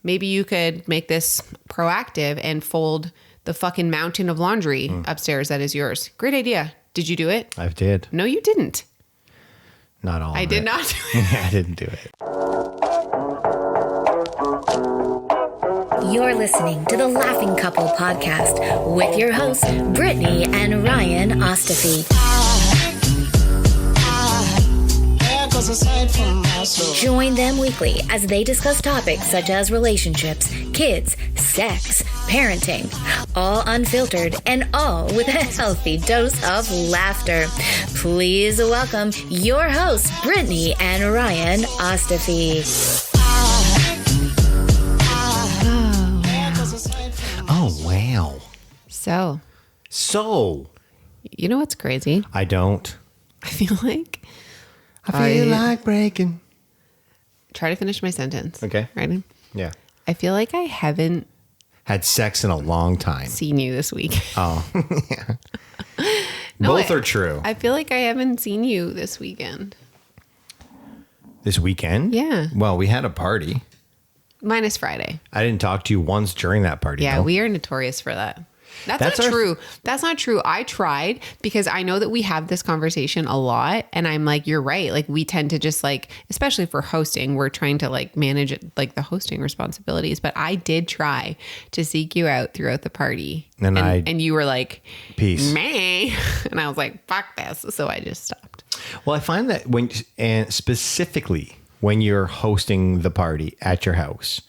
maybe you could make this proactive and fold the fucking mountain of laundry upstairs that is yours. Great idea. Did you do it? I did. No, you didn't. Not all. I did not do it. I didn't do it. You're listening to the Laughing Couple podcast with your hosts, Brittany and Ryan Ostafy. Join them weekly as they discuss topics such as relationships, kids, sex, parenting, all unfiltered and all with a healthy dose of laughter. Please welcome your hosts, Brittany and Ryan Ostafy. Oh, wow. So, you know what's crazy? I don't. I feel like breaking. Try to finish my sentence. Okay. Ready? Yeah. I feel like I haven't Had sex in a long time. seen you this week. Oh, yeah. No, Both are true. I feel like I haven't seen you this weekend. This weekend? Yeah. Well, we had a party. Minus Friday. I didn't talk to you once during that party. Yeah, though. we are notorious for that. That's That's not our- true. That's not true. I tried because I know that we have this conversation a lot. And I'm like, you're right. Like we tend to just like, especially for hosting, we're trying to like manage it, like the hosting responsibilities. But I did try to seek you out throughout the party. And you were like, peace. Meh. And I was like, fuck this. So I just stopped. Well, I find that and specifically when you're hosting the party at your house,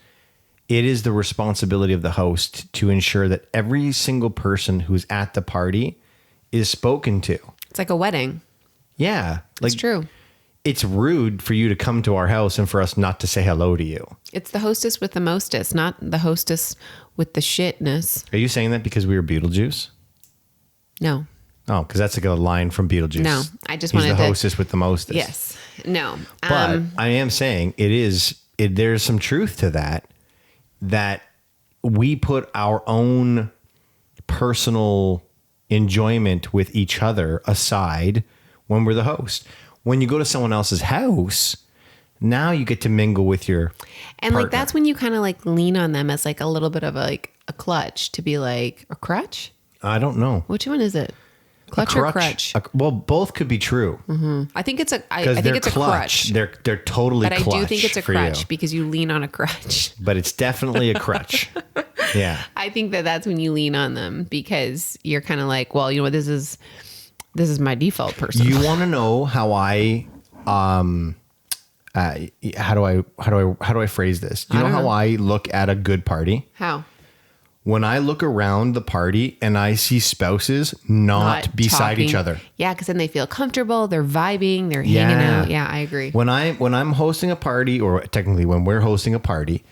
it is the responsibility of the host to ensure that every single person who's at the party is spoken to. It's like a wedding. Yeah. It's true. It's rude for you to come to our house and for us not to say hello to you. It's the hostess with the mostest, not the hostess with the shitness. Are you saying that because we were Beetlejuice? No. Oh, because that's like a line from Beetlejuice. No, I just He's wanted the to... hostess with the mostest. Yes. No. But I am saying there's some truth to that we put our own personal enjoyment with each other aside when we're the host. When you go to someone else's house, now you get to mingle with your And partner. like that's when you kind of like lean on them as like a little bit of a clutch to be like a crutch. I don't know. Which one is it? Clutch or crutch? Well, both could be true. Mm-hmm. I think it's a clutch. crutch. They're totally but clutch. I do think it's a for crutch you. because you lean on a crutch. But it's definitely a crutch. Yeah. I think that's when you lean on them because you're kind of like, well, you know what, this is my default person. You want to know how I how do I phrase this? Do you know how I look at a good party? How? When I look around the party and I see spouses not beside talking. each other. Yeah, because then they feel comfortable. They're vibing. They're hanging out. Yeah, I agree. When I'm hosting a party, or technically when we're hosting a party,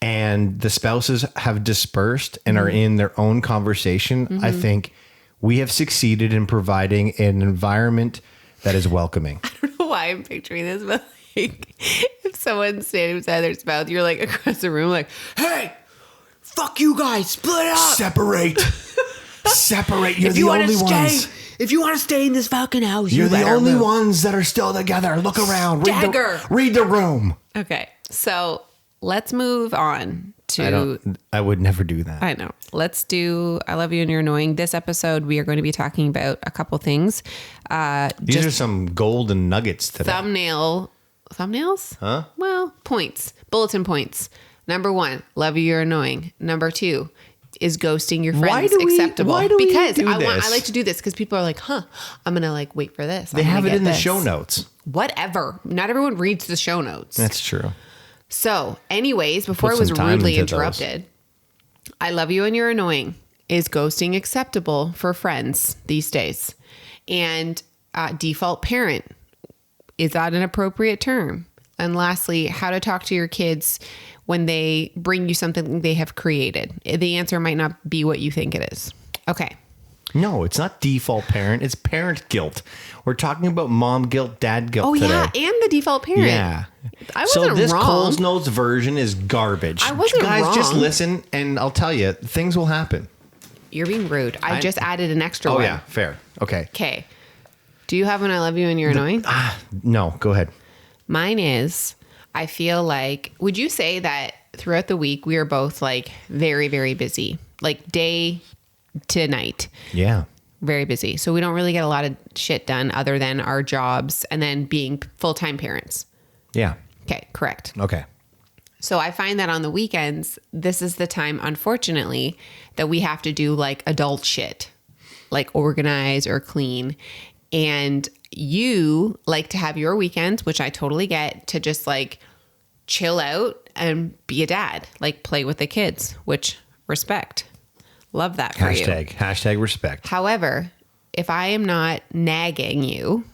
and the spouses have dispersed and are in their own conversation, I think we have succeeded in providing an environment that is welcoming. I don't know why I'm picturing this, but like if someone's standing beside their spouse, you're like across the room, like, hey. Fuck you guys, split up. Separate. You're the only ones. If you want to stay in this fucking house, You're the only ones that are still together. Look around. Read the room. Okay, so let's move on to... I would never do that. I know. Let's do I Love You and You're Annoying. This episode, we are going to be talking about a couple things. These are some golden nuggets today. Thumbnails? Huh? Well, points. Bulletin points. Number 1, love you, you're annoying. Number 2, is ghosting your friends acceptable? Because I like to do this because people are like, I'm going to like wait for this. They have it in the show notes. Whatever. Not everyone reads the show notes. That's true. So anyways, before I was rudely interrupted, I love you and you're annoying. Is ghosting acceptable for friends these days? And default parent. Is that an appropriate term? And lastly, how to talk to your kids when they bring you something they have created. The answer might not be what you think it is. Okay. No, it's not default parent. It's parent guilt. We're talking about mom guilt, dad guilt today. Yeah, and the default parent. Yeah. I wasn't wrong. So this Coles Notes version is garbage. I wasn't wrong. Guys, just listen, and I'll tell you, things will happen. You're being rude. I just added an extra one. Oh, yeah. Fair. Okay. Do you have an I love you and you're annoying? No, go ahead. Mine is, I feel like, would you say that throughout the week we are both like very, very busy, like day to night? Yeah. Very busy. So we don't really get a lot of shit done other than our jobs and then being full-time parents. Yeah. Okay, correct. Okay. So I find that on the weekends, this is the time, unfortunately, that we have to do like adult shit, like organize or clean. And you like to have your weekends, which I totally get, to just like chill out and be a dad, like play with the kids, which respect. Love that for you. Hashtag respect. However, if I am not nagging you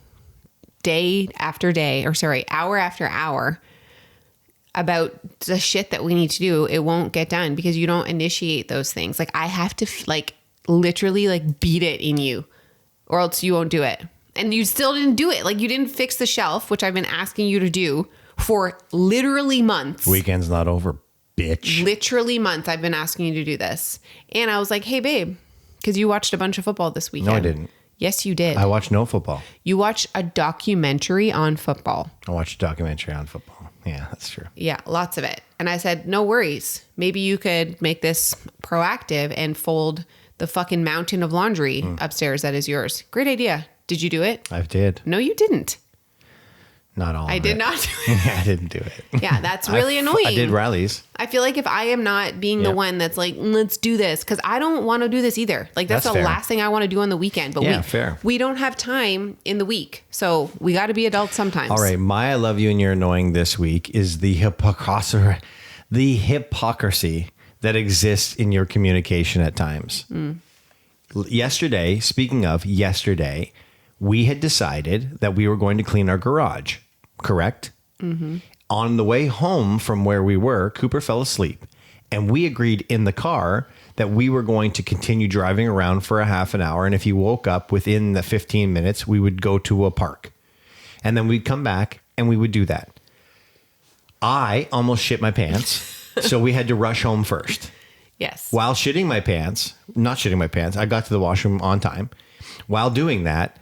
day after day, or sorry, hour after hour about the shit that we need to do, it won't get done because you don't initiate those things. Like I have to like literally like beat it in you or else you won't do it. And you still didn't do it. Like you didn't fix the shelf, which I've been asking you to do for literally months. Weekend's not over, bitch. Literally months I've been asking you to do this. And I was like, hey, babe, because you watched a bunch of football this weekend. No, I didn't. Yes, you did. I watched no football. You watched a documentary on football. I watched a documentary on football. Yeah, that's true. Yeah, lots of it. And I said, no worries. Maybe you could make this proactive and fold the fucking mountain of laundry upstairs that is yours. Great idea. Did you do it? I did. No, you didn't. Not all. I did not do it. Yeah, I didn't do it. Yeah, that's really annoying. I did Riley's. I feel like if I am not being the one that's like, let's do this, because I don't want to do this either. Like that's the fair. last thing I want to do on the weekend. But fair. We don't have time in the week. So we got to be adults sometimes. All right. My I love you and you're annoying this week is the hypocrisy that exists in your communication at times. Yesterday, speaking of yesterday, we had decided that we were going to clean our garage, correct? Mm-hmm. On the way home from where we were, Cooper fell asleep. And we agreed in the car that we were going to continue driving around for a half an hour. And if he woke up within the 15 minutes, we would go to a park. And then we'd come back and we would do that. I almost shit my pants. So we had to rush home first. Yes. While not shitting my pants, I got to the washroom on time. While doing that,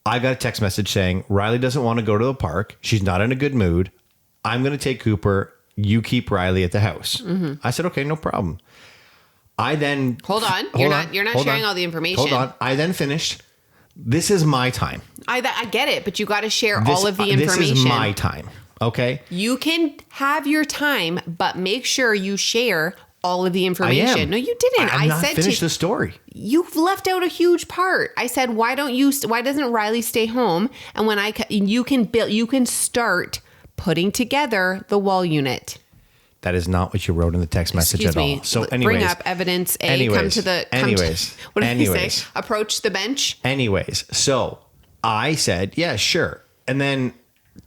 I got a text message saying, Riley doesn't want to go to the park. She's not in a good mood. I'm going to take Cooper. You keep Riley at the house. Mm-hmm. I said, okay, no problem. I then... Hold on. You're not sharing all the information. Hold on. I then finished. This is my time. I get it, but you got to share all of the information. This is my time. Okay? You can have your time, but make sure you share all of the information. I am. No, you didn't. I said finish the story. You've left out a huge part. I said, why doesn't Riley stay home? And when you can start putting together the wall unit. That is not what you wrote in the text message at all. So anyways. Bring up evidence A. What did you say? Approach the bench. Anyways. So I said, yeah, sure. And then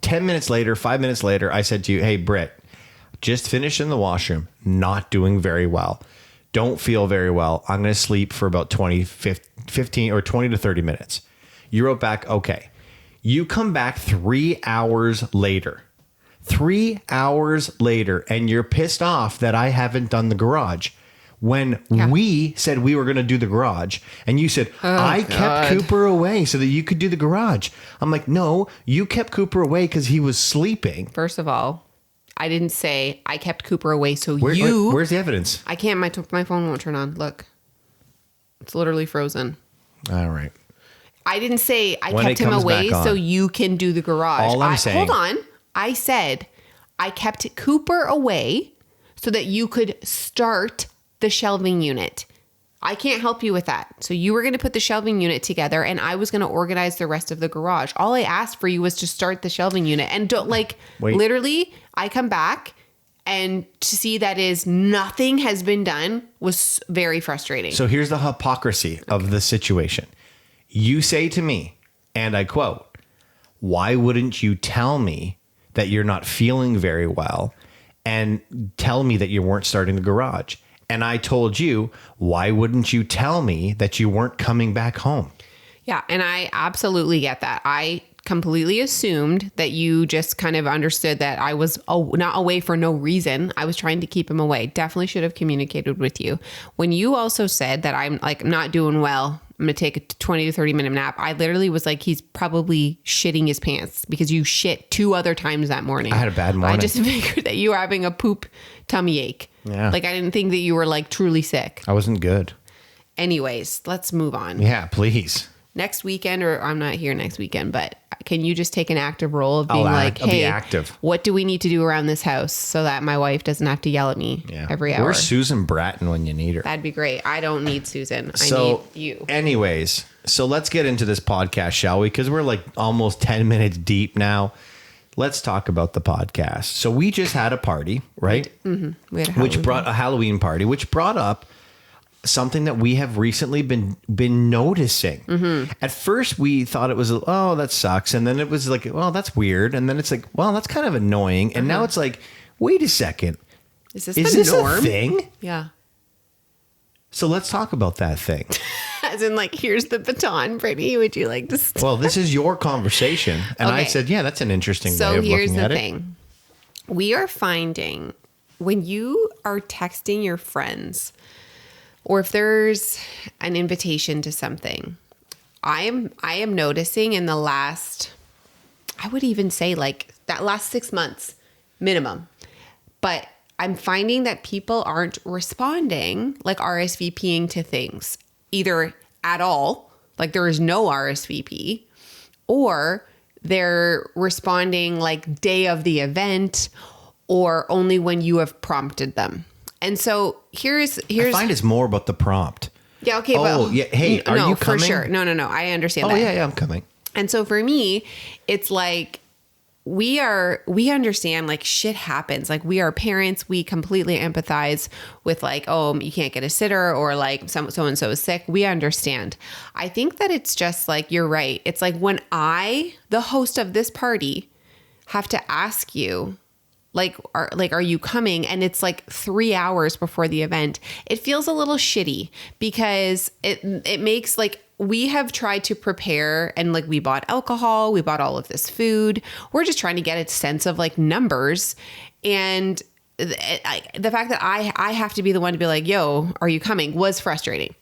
5 minutes later, I said to you, hey, Britt, just finished in the washroom, not doing very well. Don't feel very well. I'm going to sleep for about 15 or 20 to 30 minutes. You wrote back, okay. You come back 3 hours later. 3 hours later, and you're pissed off that I haven't done the garage. When we said we were going to do the garage, and you said, I kept Cooper away so that you could do the garage. I'm like, no, you kept Cooper away because he was sleeping. First of all, I didn't say I kept Cooper away so where's the evidence? I can't. My phone won't turn on. Look. It's literally frozen. All right. I didn't say I kept him away so you can do the garage. All I'm saying. Hold on. I said I kept Cooper away so that you could start the shelving unit. I can't help you with that. So you were going to put the shelving unit together and I was going to organize the rest of the garage. All I asked for you was to start the shelving unit. And literally, I come back and to see that nothing has been done was very frustrating. So here's the hypocrisy of the situation. You say to me, and I quote, why wouldn't you tell me that you're not feeling very well and tell me that you weren't starting the garage? And I told you, why wouldn't you tell me that you weren't coming back home? Yeah, and I absolutely get that. I completely assumed that you just kind of understood that I was not away for no reason. I was trying to keep him away. Definitely should have communicated with you. When you also said that I'm like not doing well I'm going to take a 20 to 30 minute nap. I literally was like, he's probably shitting his pants because you shit 2 other times that morning. I had a bad morning. I just figured that you were having a poop tummy ache. Yeah. Like I didn't think that you were like truly sick. I wasn't good. Anyways, let's move on. Yeah, please. Next weekend, or I'm not here next weekend, but can you just take an active role of being I'll be hey, active. What do we need to do around this house so that my wife doesn't have to yell at me every hour? Where's Susan Bratton when you need her? That'd be great. I don't need Susan. I need you. Anyways, so let's get into this podcast, shall we? Because we're like almost 10 minutes deep now. Let's talk about the podcast. So we just had a party, right? Mm-hmm. We had a Halloween party, which brought up something that we have recently been noticing. Mm-hmm. At first, we thought it was, oh, that sucks. And then it was like, well, that's weird. And then it's like, well, that's kind of annoying. And now it's like, wait a second. Is this norm? A thing? Yeah. So let's talk about that thing. As in like, here's the baton, Brittany. Would you like to start? Well, this is your conversation. And I said, yeah, that's an interesting way of looking at it. So here's the thing. We are finding when you are texting your friends, or if there's an invitation to something, I am noticing in the last, I would even say like that last 6 months minimum, but I'm finding that people aren't responding like RSVPing to things either at all, like there is no RSVP, or they're responding like day of the event or only when you have prompted them. And so here's I find it's more about the prompt. Yeah, okay. Oh, yeah. Hey, are you coming? For sure. No. I understand that. Oh, yeah, I'm coming. And so for me, it's like we understand like shit happens. Like we are parents. We completely empathize with like, oh, you can't get a sitter or like so-and-so is sick. We understand. I think that it's just like, you're right. It's like when I, the host of this party, have to ask you, are you coming? And it's like 3 hours before the event. It feels a little shitty because it makes like, we have tried to prepare and like we bought alcohol, we bought all of this food. We're just trying to get a sense of like numbers. And the fact that I have to be the one to be like, yo, are you coming? Was frustrating.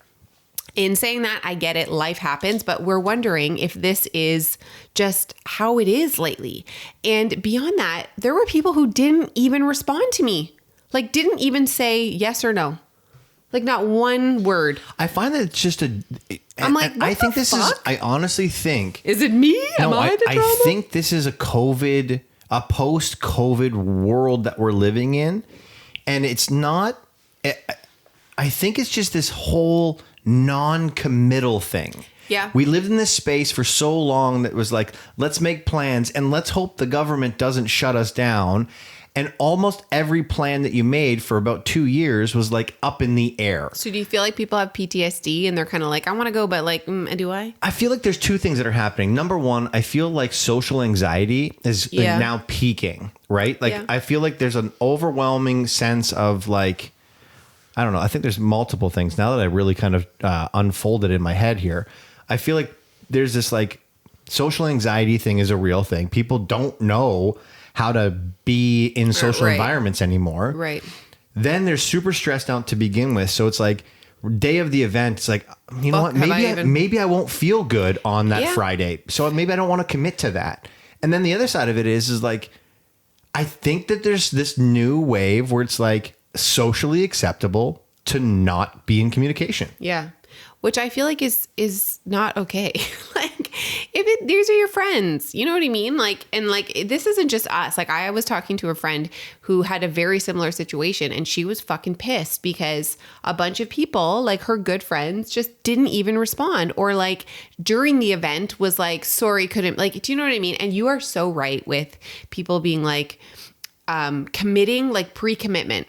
In saying that, I get it. Life happens, but we're wondering if this is just how it is lately. And beyond that, there were people who didn't even respond to me. Like didn't even say yes or no. Like not one word. I find that it's just I'm like, what I think the fuck? I honestly think. Is it me? Am I the drama? I think this is a post-COVID world that we're living in. And it's not, I think it's just this whole non-committal thing. Yeah. We lived in this space for so long that was like, let's make plans and let's hope the government doesn't shut us down. And almost every plan that you made for about 2 years was like up in the air. So do you feel like people have PTSD and they're kind of like, I want to go, but like, do I? I feel like there's 2 things that are happening. Number one, I feel like social anxiety is now peaking, right? Like I feel like there's an overwhelming sense of like, I don't know. I think there's multiple things now that I really kind of unfolded in my head here. I feel like there's this like social anxiety thing is a real thing. People don't know how to be in social environments anymore. Right. Then they're super stressed out to begin with. So it's like day of the event. It's like, you know what? Maybe I won't feel good on that Friday. So maybe I don't want to commit to that. And then the other side of it is like, I think that there's this new wave where it's like socially acceptable to not be in communication. Yeah. Which I feel like is not okay. Like these are your friends, you know what I mean? Like, and like, this isn't just us. Like I was talking to a friend who had a very similar situation and she was fucking pissed because a bunch of people, like her good friends, just didn't even respond, or like during the event was like, sorry, couldn't, like, do you know what I mean? And you are so right with people being like, committing, like pre-commitment.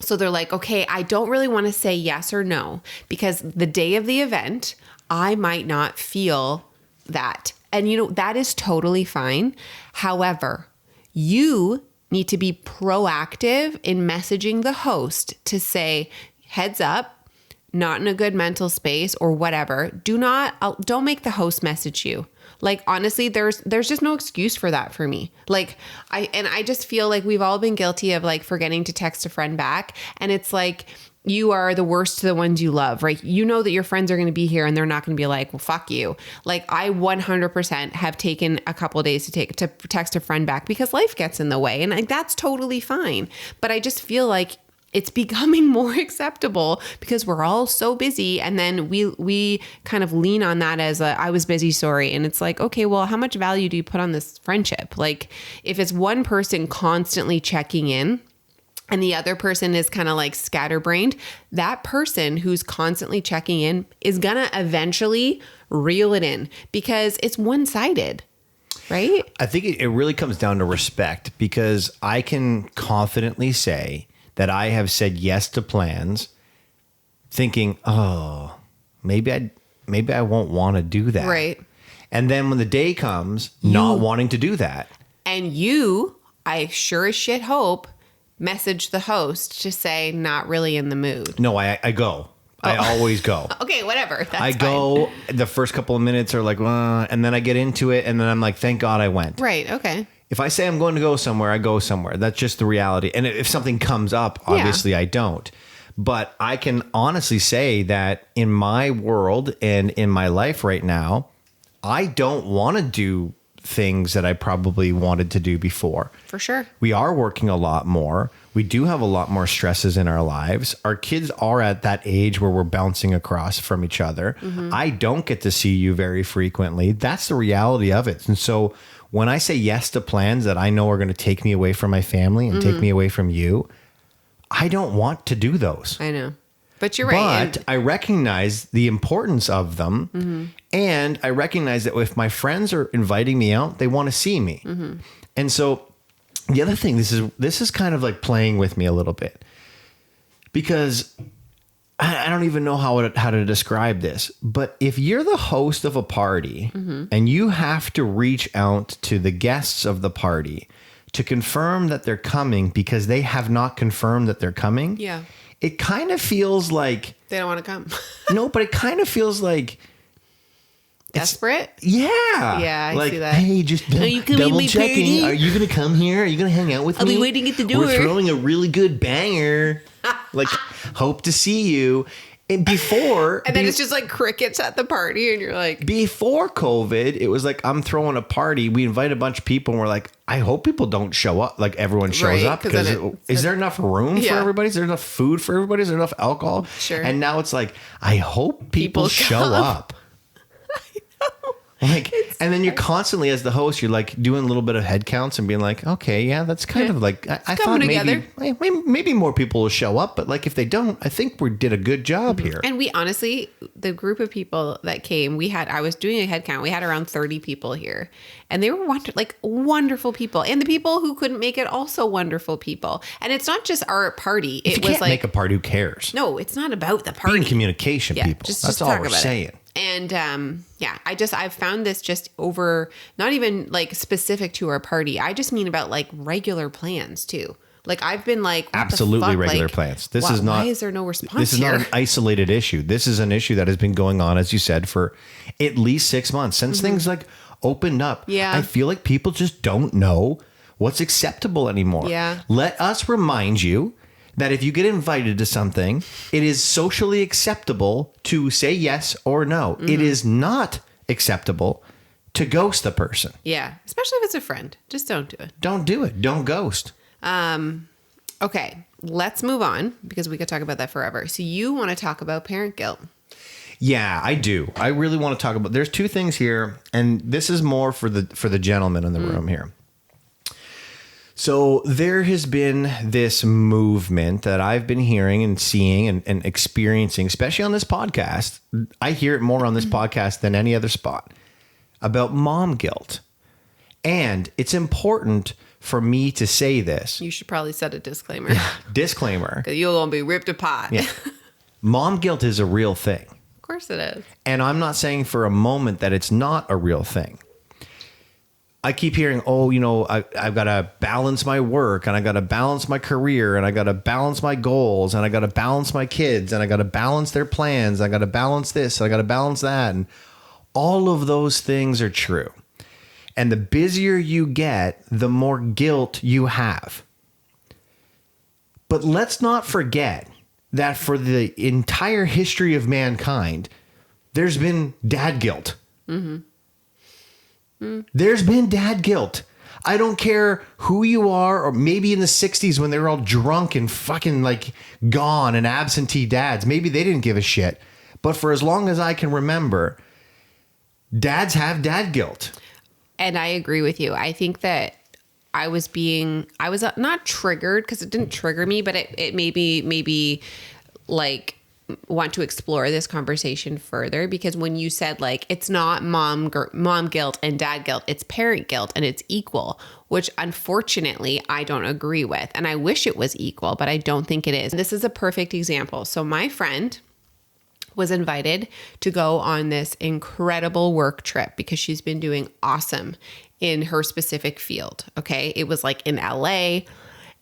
So they're like, okay, I don't really want to say yes or no because the day of the event, I might not feel that. And you know, that is totally fine. However, you need to be proactive in messaging the host to say, heads up, not in a good mental space or whatever, don't make the host message you. Like, honestly, there's just no excuse for that for me. Like, I just feel like we've all been guilty of like forgetting to text a friend back. And it's like, you are the worst to the ones you love, right? You know that your friends are going to be here and they're not going to be like, well, fuck you. Like, I 100% have taken a couple of days to text a friend back because life gets in the way. And like, that's totally fine. But I just feel like it's becoming more acceptable because we're all so busy. And then we kind of lean on that as I was busy, sorry. And it's like, okay, well, how much value do you put on this friendship? Like, if it's one person constantly checking in and the other person is kind of like scatterbrained, that person who's constantly checking in is going to eventually reel it in because it's one-sided, right? I think it really comes down to respect, because I can confidently say that I have said yes to plans thinking, oh, maybe I won't want to do that. Right. And then when the day comes, not wanting to do that. And I sure as shit hope, message the host to say, not really in the mood. No, I go. I always go. Okay, whatever. That's I go. The first couple of minutes are like, and then I get into it, and then I'm like, thank God I went. Right. Okay. If I say I'm going to go somewhere, I go somewhere. That's just the reality. And if something comes up, obviously I don't. But I can honestly say that in my world and in my life right now, I don't want to do things that I probably wanted to do before. For sure. We are working a lot more. We do have a lot more stresses in our lives. Our kids are at that age where we're bouncing across from each other. Mm-hmm. I don't get to see you very frequently. That's the reality of it. And so when I say yes to plans that I know are going to take me away from my family and take me away from you, I don't want to do those. I know. But you're right. But I recognize the importance of them. Mm-hmm. And I recognize that if my friends are inviting me out, they want to see me. Mm-hmm. And so the other thing, this is kind of like playing with me a little bit, because I don't even know how to describe this. But if you're the host of a party and you have to reach out to the guests of the party to confirm that they're coming because they have not confirmed that they're coming. Yeah. It kind of feels like they don't want to come. No, but it kind of feels like desperate. Yeah. Yeah, I like, see that. Hey, just double checking. Are you going to come here? Are you going to hang out with me? I'll be waiting at the door. We're throwing a really good banger. Like, hope to see you. And before... And then it's just like crickets at the party and you're like... Before COVID, it was like, I'm throwing a party. We invite a bunch of people and we're like, I hope people don't show up. Like, everyone shows up. Because is there enough room for everybody? Is there enough food for everybody? Is there enough alcohol? Sure. And now it's like, I hope people show up. Like, and then you're constantly, as the host, you're like doing a little bit of head counts and being like, okay, yeah, that's kind of like, I thought maybe more people will show up, but like if they don't, I think we did a good job here. And we honestly, the group of people that came, I was doing a head count. We had around 30 people here, and they were wonderful people, and the people who couldn't make it also wonderful people. And it's not just our party. If you can't make a party, who cares? No, it's not about the party. Be in communication, people. That's all we're saying. And I've found this just over, not even like specific to our party. I just mean about like regular plans too. Like I've been like, absolutely regular plans. This is not. Why is there no response? This is not an isolated issue. This is an issue that has been going on, as you said, for at least 6 months since things like opened up. Yeah, I feel like people just don't know what's acceptable anymore. Yeah, let us remind you that if you get invited to something, it is socially acceptable to say yes or no. Mm-hmm. It is not acceptable to ghost the person. Yeah, especially if it's a friend. Just don't do it. Don't do it. Don't ghost. Okay, let's move on because we could talk about that forever. So you want to talk about parent guilt. Yeah, I do. I really want to talk about, there's two things here, and this is more for the gentleman in the room here. So there has been this movement that I've been hearing and seeing and experiencing, especially on this podcast. I hear it more on this podcast than any other spot, about mom guilt. And it's important for me to say this. You should probably set a disclaimer. Disclaimer. Because you're going to be ripped apart. Yeah. Mom guilt is a real thing. Of course it is. And I'm not saying for a moment that it's not a real thing. I keep hearing, oh, you know, I've got to balance my work and I got to balance my career and I got to balance my goals and I got to balance my kids and I got to balance their plans. I got to balance this. I got to balance that. And all of those things are true. And the busier you get, the more guilt you have. But let's not forget that for the entire history of mankind, there's been dad guilt. Mm-hmm. There's been dad guilt. I don't care who you are, or maybe in the 60s when they were all drunk and fucking like gone and absentee dads, maybe they didn't give a shit. But for as long as I can remember, dads have dad guilt. And I agree with you. I think that I was not triggered because it didn't trigger me, but it maybe like want to explore this conversation further, because when you said like it's not mom guilt and dad guilt, it's parent guilt and it's equal, which unfortunately I don't agree with, and I wish it was equal, but I don't think it is. This is a perfect example. So my friend was invited to go on this incredible work trip because she's been doing awesome in her specific field. Okay, it was like in LA,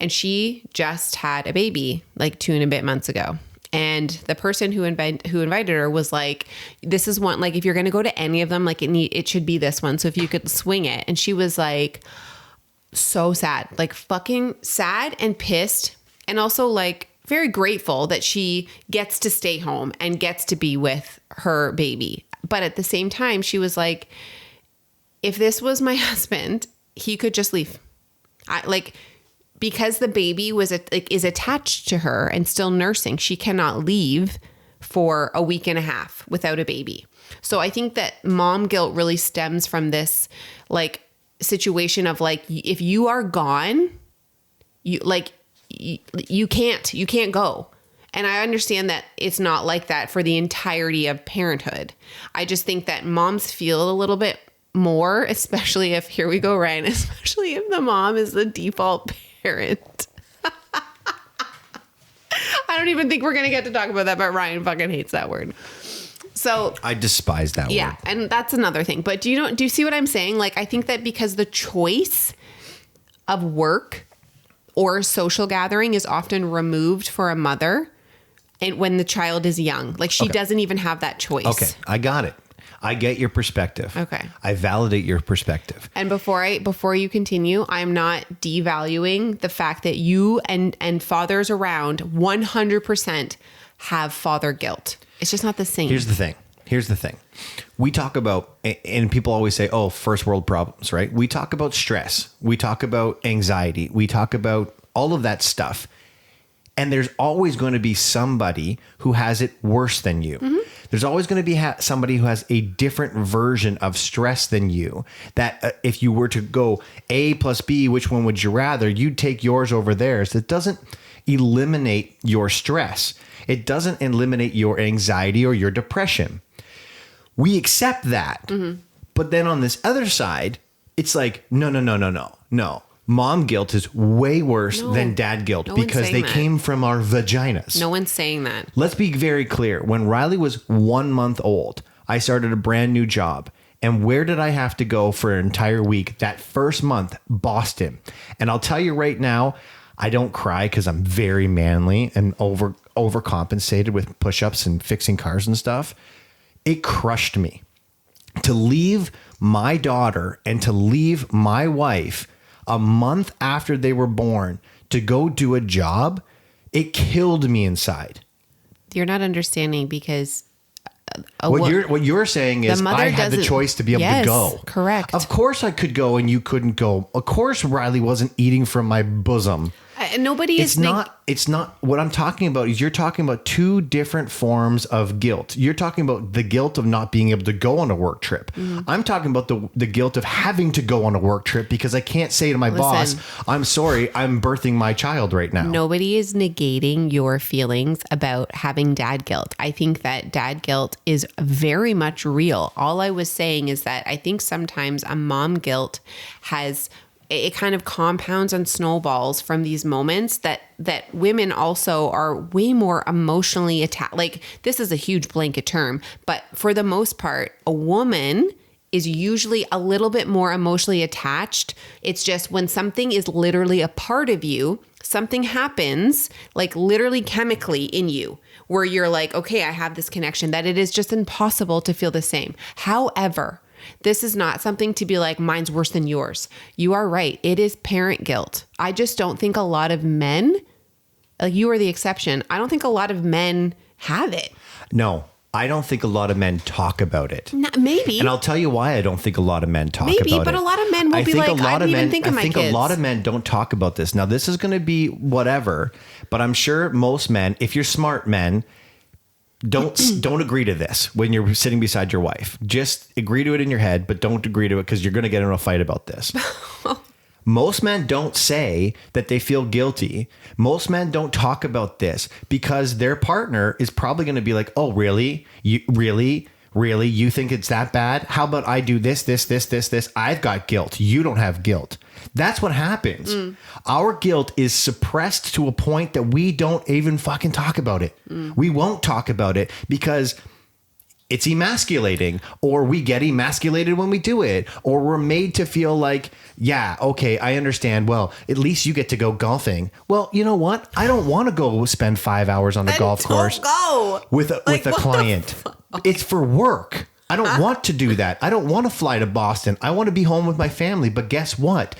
and she just had a baby like 2 and a bit months ago. And the person who invited her was like, this is one, like, if you're going to go to any of them, like it should be this one. So if you could swing it. And she was like, so sad, like fucking sad and pissed. And also like very grateful that she gets to stay home and gets to be with her baby. But at the same time, she was like, if this was my husband, he could just leave. Because the baby is attached to her and still nursing, she cannot leave for a week and a half without a baby. So I think that mom guilt really stems from this like situation of like, if you are gone, you can't go. And I understand that it's not like that for the entirety of parenthood. I just think that moms feel a little bit more, especially if, here we go, Ryan, especially if the mom is the default parent. I don't even think we're going to get to talk about that, but Ryan fucking hates that word. So I despise that word. Yeah, and that's another thing. But do you see what I'm saying? Like, I think that because the choice of work or social gathering is often removed for a mother, and when the child is young, like she doesn't even have that choice. Okay, I got it. I get your perspective. Okay. I validate your perspective. And before you continue, I'm not devaluing the fact that you and fathers around 100% have father guilt. It's just not the same. Here's the thing. We talk about, and people always say, oh, first world problems, right? We talk about stress. We talk about anxiety. We talk about all of that stuff. And there's always going to be somebody who has it worse than you. Mm-hmm. There's always going to be somebody who has a different version of stress than you. That if you were to go A plus B, which one would you rather? You'd take yours over theirs. It doesn't eliminate your stress. It doesn't eliminate your anxiety or your depression. We accept that. Mm-hmm. But then on this other side, it's like, no. Mom guilt is way worse than dad guilt because they came from our vaginas. No one's saying that. Let's be very clear. When Riley was 1 month old, I started a brand new job. And where did I have to go for an entire week? That first month, Boston. And I'll tell you right now, I don't cry because I'm very manly and overcompensated with push-ups and fixing cars and stuff. It crushed me. To leave my daughter and to leave my wife a month after they were born to go do a job, it killed me inside. You're not understanding because what you're saying is I had the choice to be able to go. Correct. Of course I could go and you couldn't go. Of course Riley wasn't eating from my bosom. It's not what I'm talking about is you're talking about two different forms of guilt. You're talking about the guilt of not being able to go on a work trip. Mm. I'm talking about the guilt of having to go on a work trip because I can't say to my boss, I'm sorry, I'm birthing my child right now. Nobody is negating your feelings about having dad guilt. I think that dad guilt is very much real. All I was saying is that I think sometimes a mom guilt it kind of compounds and snowballs from these moments that women also are way more emotionally attached. Like, this is a huge blanket term, but for the most part, a woman is usually a little bit more emotionally attached. It's just when something is literally a part of you, something happens like literally chemically in you where you're like, okay, I have this connection, that it is just impossible to feel the same. However, this is not something to be like, mine's worse than yours. You are right. It is parent guilt. I just don't think a lot of men, like you are the exception, I don't think a lot of men have it. No, I don't think a lot of men talk about it. Maybe. And I'll tell you why I don't think a lot of men talk about it. Maybe, but a lot of men will be like, I didn't even think of my kids. I think a lot of men don't talk about this. Now, this is going to be whatever, but I'm sure most men, if you're smart men, don't agree to this when you're sitting beside your wife. Just agree to it in your head, but don't agree to it because you're going to get in a fight about this. Most men don't say that they feel guilty. Most men don't talk about this because their partner is probably going to be like, oh, really? You really? You think it's that bad? How about I do this? I've got guilt. You don't have guilt. That's what happens. Our guilt is suppressed to a point that we don't even fucking talk about it. We won't talk about it because it's emasculating, or we get emasculated when we do it, or we're made to feel like, yeah, okay, I understand. Well, at least you get to go golfing. Well, you know what? I don't want to go spend 5 hours on the golf course with a client. It's for work. I don't want to do that. I don't want to fly to Boston. I want to be home with my family. But guess what?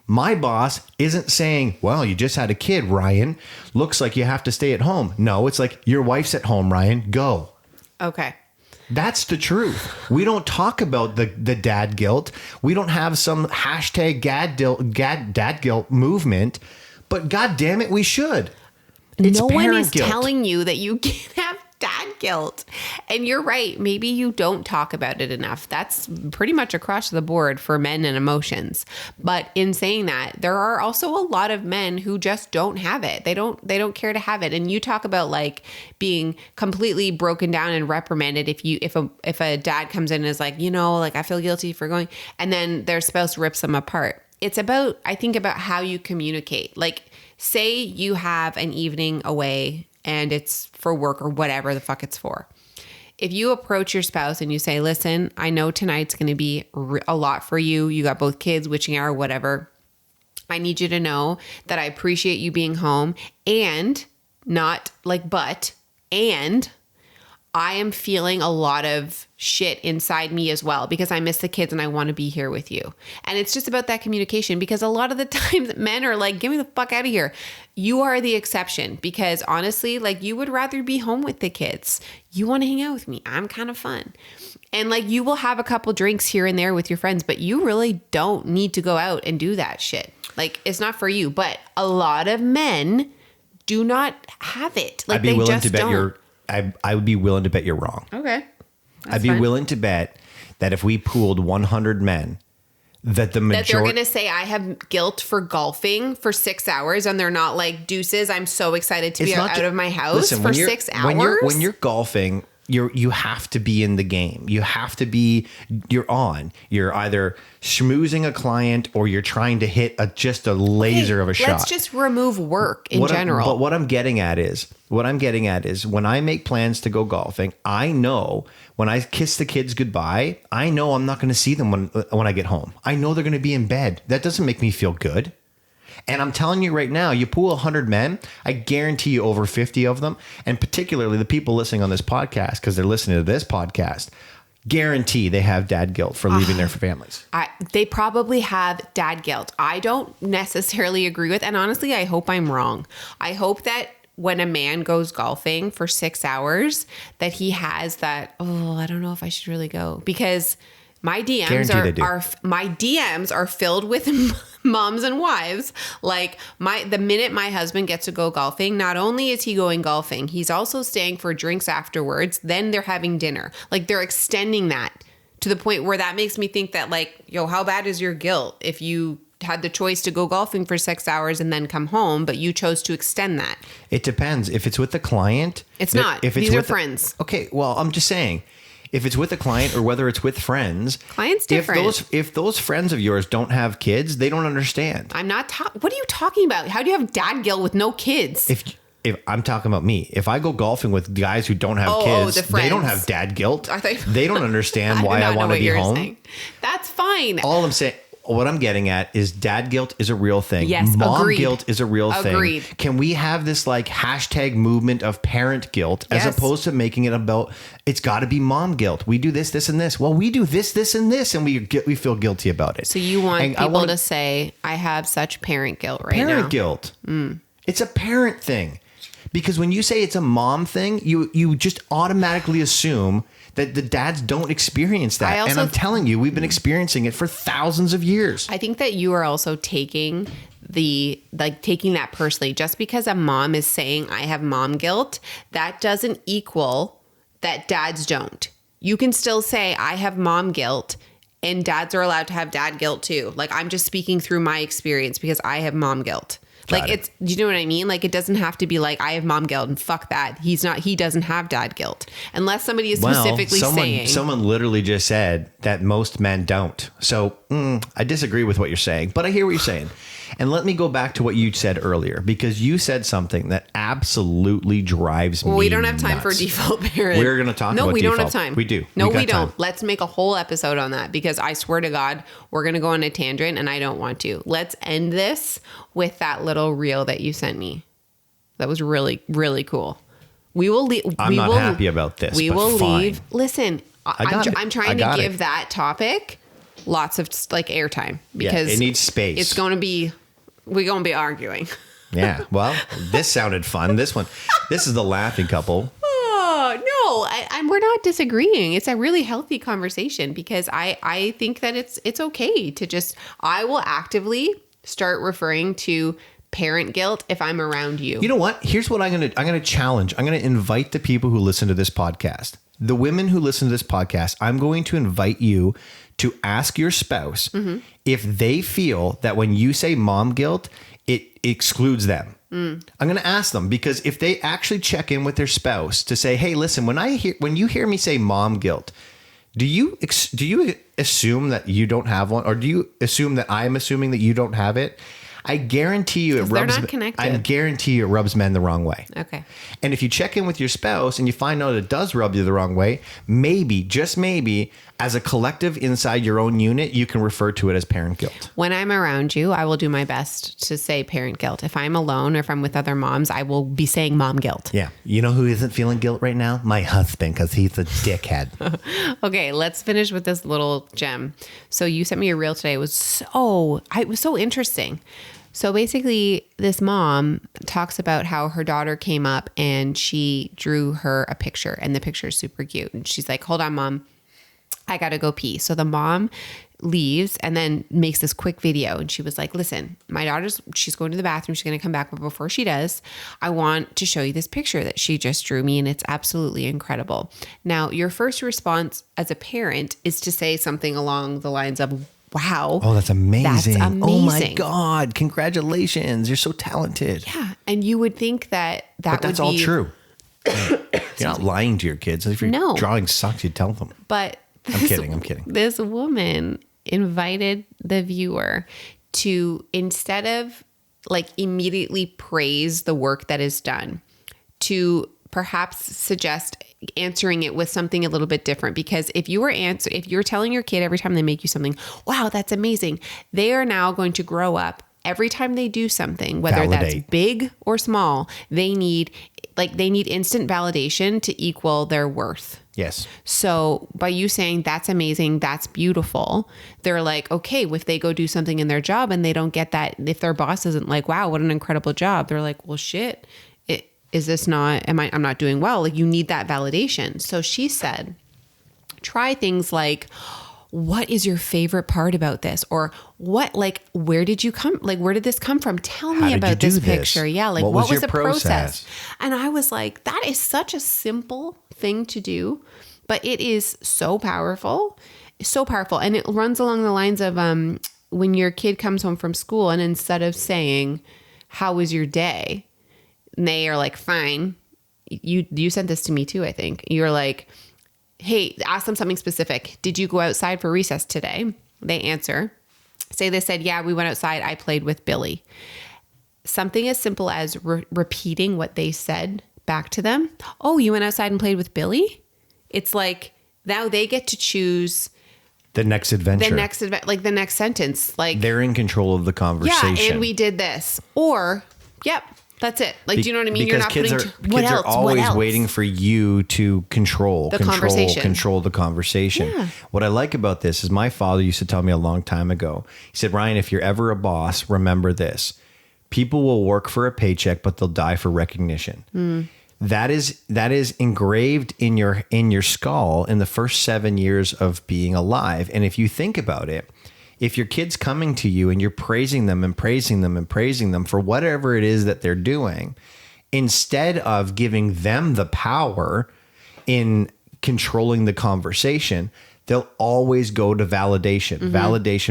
My boss isn't saying, well, you just had a kid, Ryan. Looks like you have to stay at home. No, it's like, your wife's at home, Ryan. Go. Okay. That's the truth. We don't talk about the dad guilt. We don't have some hashtag dad guilt movement, but God damn it, we should. It's no one is guilt. Telling you that you can't have dad guilt. And you're right. Maybe you don't talk about it enough. That's pretty much across the board for men and emotions. But in saying that, there are also a lot of men who just don't have it. They don't care to have it. And you talk about like being completely broken down and reprimanded if a dad comes in and is like, like I feel guilty for going, and then their spouse rips them apart. It's about, I think about how you communicate. Like, say you have an evening away and it's for work or whatever the fuck it's for. If you approach your spouse and you say, listen, I know tonight's going to be a lot for you. You got both kids, witching hour, whatever. I need you to know that I appreciate you being home, and not like, and I am feeling a lot of shit inside me as well because I miss the kids and I want to be here with you. And it's just about that communication, because a lot of the times men are like, get me the fuck out of here. You are the exception, because honestly, like, you would rather be home with the kids. You want to hang out with me. I'm kind of fun. And like, you will have a couple drinks here and there with your friends, but you really don't need to go out and do that shit. Like, it's not for you. But a lot of men do not have it. Like, they just don't. I would be willing to bet you're wrong. Okay. I'd be willing to bet that if we pooled 100 men, that the majority... That they're going to say, I have guilt for golfing for 6 hours, and they're not like, deuces, I'm so excited to be out of my house for 6 hours. When you're golfing, you have to be in the game. You have to be, you're on. You're either schmoozing a client or you're trying to hit just a laser of a shot. Let's just remove work in general. But what I'm getting at is when I make plans to go golfing, I know when I kiss the kids goodbye, I know I'm not going to see them when I get home. I know they're going to be in bed. That doesn't make me feel good. And I'm telling you right now, you pool 100 men, I guarantee you over 50 of them, and particularly the people listening on this podcast, because they're listening to this podcast, guarantee they have dad guilt for leaving their families. They probably have dad guilt. I don't necessarily agree with, and honestly, I hope I'm wrong. I hope that when a man goes golfing for 6 hours, that he has that, I don't know if I should really go, because my DMs are filled with moms and wives. Like, the minute my husband gets to go golfing, not only is he going golfing, he's also staying for drinks afterwards. Then they're having dinner. Like, they're extending that to the point where that makes me think that, like, how bad is your guilt if you had the choice to go golfing for 6 hours and then come home, but you chose to extend that? It depends. If it's with the client, it's not. These are friends. Okay, well, I'm just saying, if it's with a client or whether it's with friends, clients different. If those friends of yours don't have kids, they don't understand. I'm not. What are you talking about? How do you have dad guilt with no kids? if I'm talking about me, if I go golfing with guys who don't have kids, they don't have dad guilt. They don't understand why I want to be home. Saying. That's fine. All I'm saying, what I'm getting at is dad guilt is a real thing. Yes, Mom agreed. guilt is a real Agreed. thing. Can we have this like hashtag movement of parent guilt as opposed to making it about, it's got to be mom guilt. We do this, this, and this. Well, we do this, this, and this, and we feel guilty about it. So you want people to say, I have such parent guilt right now. Parent guilt. It's a parent thing. Because when you say it's a mom thing, you just automatically assume that the dads don't experience that. And I'm telling you, we've been experiencing it for thousands of years. I think that you are also taking that personally. Just because a mom is saying I have mom guilt, that doesn't equal that dads don't. You can still say I have mom guilt, and dads are allowed to have dad guilt too. Like, I'm just speaking through my experience because I have mom guilt. Like, you know what I mean? Like, it doesn't have to be like, I have mom guilt and fuck that. He doesn't have dad guilt. Unless somebody is specifically saying. Someone literally just said that most men don't. So I disagree with what you're saying, but I hear what you're saying. And let me go back to what you said earlier, because you said something that absolutely drives me nuts. We don't have time for default parent. We're going to talk about default. No, we don't have time. We do. No, we don't. Let's make a whole episode on that, because I swear to God, we're going to go on a tangent and I don't want to. Let's end this with that little reel that you sent me. That was really, really cool. We will leave. I'm not happy about this. We will leave. Listen, I'm trying to give it. that topic lots of like airtime, because it needs space. It's going to be, we're going to be arguing. Yeah. Well, this sounded fun. This is the laughing couple. Oh, no, we're not disagreeing. It's a really healthy conversation, because I think that it's okay to just, I will actively start referring to parent guilt if I'm around you. You know what? Here's what I'm going to challenge. I'm going to invite the people who listen to this podcast. The women who listen to this podcast, I'm going to invite you to ask your spouse if they feel that when you say mom guilt, it excludes them. I'm going to ask them, because if they actually check in with their spouse to say, hey, listen, when you hear me say mom guilt, do you assume that you don't have one? Or do you assume that I'm assuming that you don't have it? I guarantee you it rubs. They're not connected. I guarantee you it rubs men the wrong way. Okay. And if you check in with your spouse and you find out it does rub you the wrong way, maybe, just maybe, as a collective inside your own unit, you can refer to it as parent guilt. When I'm around you, I will do my best to say parent guilt. If I'm alone or if I'm with other moms, I will be saying mom guilt. Yeah. You know who isn't feeling guilt right now? My husband, because he's a dickhead. Okay, let's finish with this little gem. So you sent me a reel today. It was so interesting. So basically, this mom talks about how her daughter came up and she drew her a picture, and the picture is super cute. And she's like, hold on, Mom, I got to go pee. So the mom leaves and then makes this quick video. And she was like, listen, my she's going to the bathroom. She's going to come back. But before she does, I want to show you this picture that she just drew me. And it's absolutely incredible. Now, your first response as a parent is to say something along the lines of, wow. Oh, that's amazing. That's amazing. Oh my God. Congratulations. You're so talented. Yeah. And you would think that but that's all true. You're not lying to your kids. If your drawing sucks, you tell them. But I'm kidding. This woman invited the viewer to, instead of like immediately praise the work that is done, to perhaps suggest answering it with something a little bit different. Because if you're telling your kid every time they make you something, wow, that's amazing, they are now going to grow up. Every time they do something, whether that's big or small, they need instant validation to equal their worth. Yes. So by you saying that's amazing, that's beautiful, they're like, okay, if they go do something in their job and they don't get that, if their boss isn't like, wow, what an incredible job, they're like, well, shit, I'm not doing well. Like, you need that validation. So she said, try things like, what is your favorite part about this? Or where did this come from? Tell me about this picture. Yeah. Like, what was the process? And I was like, that is such a simple thing to do, but it is so powerful. So powerful. And it runs along the lines of, when your kid comes home from school and instead of saying, how was your day? And they are like, fine. You sent this to me too, I think. You're like, hey, ask them something specific. Did you go outside for recess today? They answer. Say they said, yeah, we went outside. I played with Billy. something as simple as repeating what they said back to them. Oh, you went outside and played with Billy? It's like now they get to choose the next adventure. Like the next sentence. Like they're in control of the conversation. Yeah, and we did this. Or, yep, that's it. Like, do you know what I mean? Because kids are always waiting for you to control the conversation. Yeah. What I like about this is my father used to tell me a long time ago. He said, Ryan, if you're ever a boss, remember this. People will work for a paycheck, but they'll die for recognition. That is engraved in your skull in the first 7 years of being alive. And if you think about it, if your kid's coming to you and you're praising them and praising them and praising them for whatever it is that they're doing, instead of giving them the power in controlling the conversation, they'll always go to validation, validation.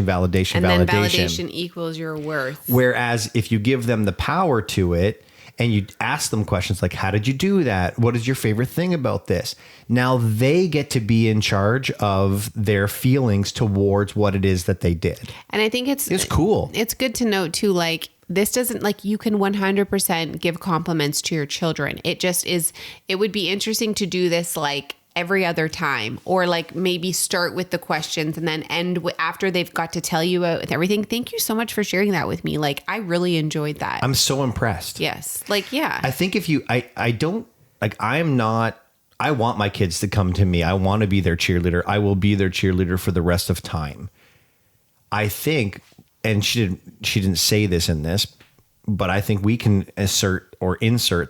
And then validation equals your worth. Whereas if you give them the power to it, and you ask them questions like, how did you do that? What is your favorite thing about this? Now they get to be in charge of their feelings towards what it is that they did. And I think it's cool. It's good to note too, like, this doesn't, like, you can 100% give compliments to your children. It just is, it would be interesting to do this like every other time, or like maybe start with the questions and then end after they've got to tell you about everything. Thank you so much for sharing that with me. Like, I really enjoyed that. I'm so impressed. Yes. Like, yeah. I think if you, I don't, like, I want my kids to come to me. I want to be their cheerleader. I will be their cheerleader for the rest of time. I think, and she didn't say this in this, but I think we can insert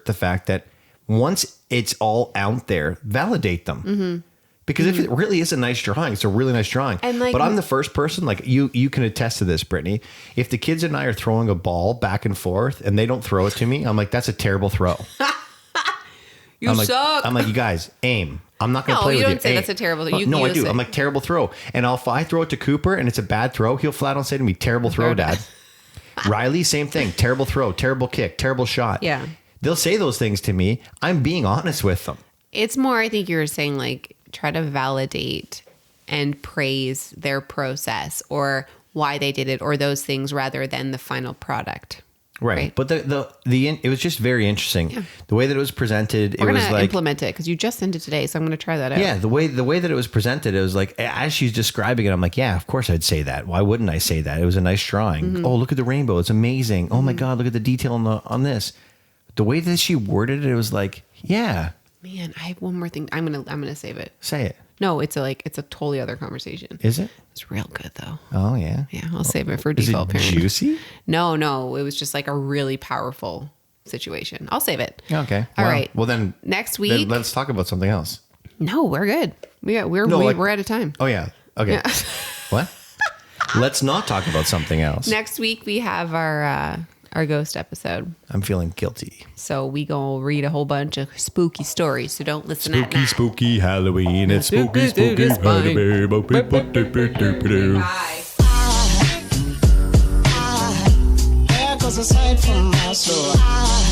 the fact that once it's all out there, validate them. Because if it really is a nice drawing, it's a really nice drawing. And like, but I'm the first person, like you can attest to this, Brittany. If the kids and I are throwing a ball back and forth and they don't throw it to me, I'm like, that's a terrible throw. You suck. I'm like, you guys, aim. I'm not going to play with you. No, you don't say that's a terrible throw. No, I do. I'm like, terrible throw. And if I throw it to Cooper and it's a bad throw, he'll flat out say to me, terrible throw, Dad. Riley, same thing. Terrible throw, terrible kick, terrible shot. Yeah. They'll say those things to me. I'm being honest with them. It's more, I think you were saying, like, try to validate and praise their process or why they did it or those things rather than the final product. Right. But it was just very interesting. Yeah. The way that it was presented, We're going to implement it because you just sent it today. So I'm going to try that out. Yeah. The way that it was presented, it was like, as she's describing it, I'm like, yeah, of course I'd say that. Why wouldn't I say that? It was a nice drawing. Oh, look at the rainbow. It's amazing. Oh my God, look at the detail on this. The way that she worded it, it was like, yeah. Man, I have one more thing. I'm gonna save it. Say it. No, it's a totally other conversation. Is it? It's real good though. Oh yeah. Yeah, I'll save it for default parent. Is it juicy? No, it was just like a really powerful situation. I'll save it. Okay. All right. Well then, next week. Let's talk about something else. No, we're good. We're out of time. Oh yeah. Okay. Yeah. What? Let's not talk about something else. Next week we have our ghost episode. I'm feeling guilty. So we go read a whole bunch of spooky stories. So don't listen at night. Spooky Halloween. It's spooky Halloween. Bye.